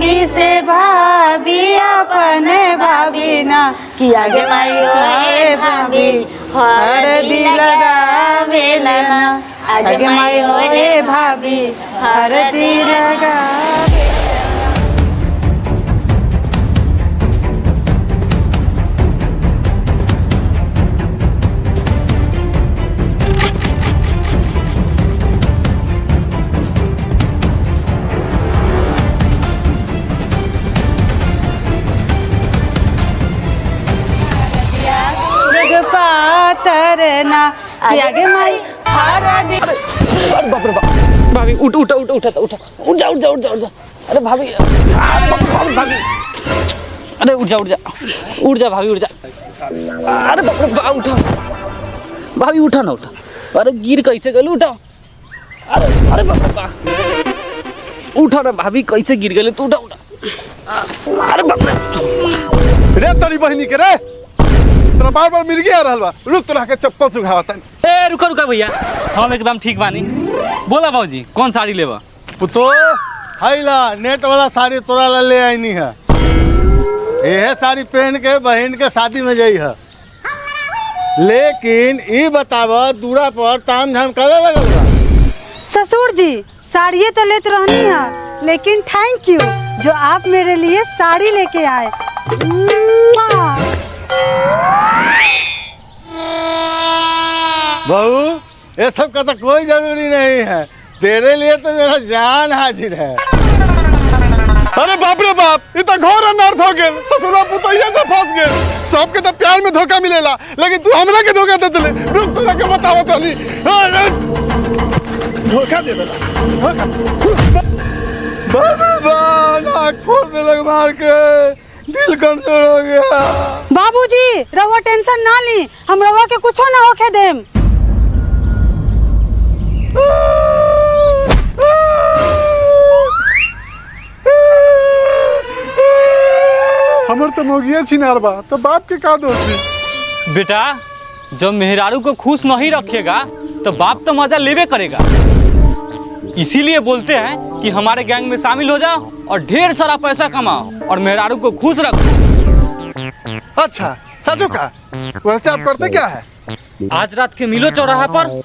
भाभी से भाभी अपन भाभी ना कि आगे माई होए भाभी हरदी लगावेला ना आगे माई होए भाभी हरदी लगावे। पातरना कि आगे माई हरदी। अरे बाप रे बाप भाभी उठ उठ उठ उठ उठ उठ जा उठ जा उठ जा उठ जा। अरे भाभी अरे बाप रे बाप भाभी अरे उठ जा उठ जा उठ जा भाभी उठ जा। अरे बाप रे बाप उठा भाभी उठा ना उठा। अरे गिर कैसे गए उठा। अरे अरे बाप रे बाप उठा ना भाभी कैसे गिर गए तू उठा उठा। अरे बाप रे तेरी बहनी के रे तेरा बार बार मिल गया रहलवा रुक तोरा के चप्पल सुखावता। ए रुका रुका भैया हम एकदम ठीक बानी। बोला भाजी कौन साड़ी लेबा? पुतो हाइला नेट वाला साड़ी तोरा ला ले आईनी है। यह साड़ी पहन के बहन के शादी में जाई है। लेकिन ई बताव दूरा पर ताम झाम करे लगल बा। ससुर जी साड़ियाँ तो लेते रहनी है लेकिन थैंक यू जो आप मेरे लिए साड़ी लेके आए। बहू ये सब का तो कोई जरूरी नहीं है। तेरे लिए तो मेरा जान हाजिर है। अरे बाप रे बाप ये तो घोर अनर्थ हो गए। ससुरा पुतैया से फंस गए। सबके तो प्यार में धोखा मिलेला लेकिन तू हमरा के धोखा दे देले। रुक तो के बतावत हली धोखा दे देला धोखा। बाबा नाक फोड़ दे लग मार के दिल कमजोर हो गया। बाबूजी रवा टेंशन ना ली हम रवा के कुछो ना होके देम। हमर तो मोगिया छिनार बा तो बाप के का दोष है? बेटा जब मेहरारू को खुश नहीं रखेगा तो बाप तो मजा लेवे करेगा। इसीलिए बोलते हैं कि हमारे गैंग में शामिल हो जाओ और ढेर सारा पैसा कमाओ और मेहरारू को खुश रखो। अच्छा सचो का वैसे आप करते क्या है? आज रात के मिलो चौराहा पर